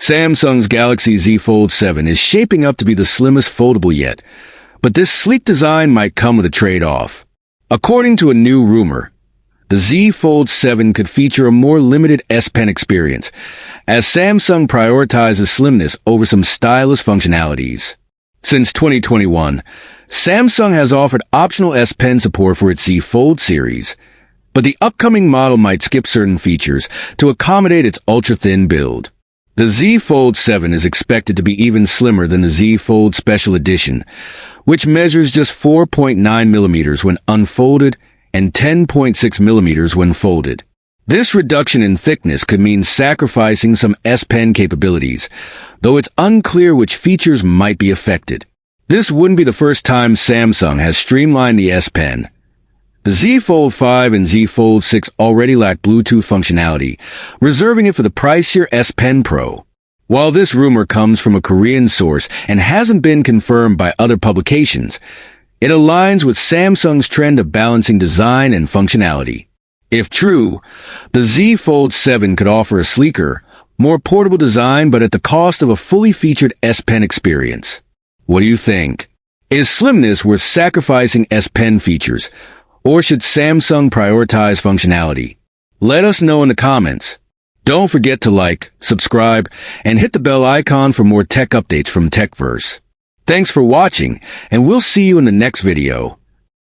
Samsung's Galaxy Z Fold 7 is shaping up to be the slimmest foldable yet, but this sleek design might come with a trade-off. According to a new rumor, the Z Fold 7 could feature a more limited S Pen experience, as Samsung prioritizes slimness over some stylish functionalities. Since 2021, Samsung has offered optional S Pen support for its Z Fold series, but the upcoming model might skip certain features to accommodate its ultra-thin build. The Z Fold 7 is expected to be even slimmer than the Z Fold Special Edition, which measures just 4.9 millimeters when unfolded and 10.6 millimeters when folded. This reduction in thickness could mean sacrificing some S Pen capabilities, though it's unclear which features might be affected. This wouldn't be the first time Samsung has streamlined the S Pen. The Z Fold 5 and Z Fold 6 already lack Bluetooth functionality, reserving it for the pricier S Pen Pro. While this rumor comes from a Korean source and hasn't been confirmed by other publications, it aligns with Samsung's trend of balancing design and functionality. If true, the Z Fold 7 could offer a sleeker, more portable design but at the cost of a fully featured S Pen experience. What do you think? Is slimness worth sacrificing S Pen features? Or should Samsung prioritize functionality? Let us know in the comments. Don't forget to like, subscribe, and hit the bell icon for more tech updates from TechVerse. Thanks for watching, and we'll see you in the next video.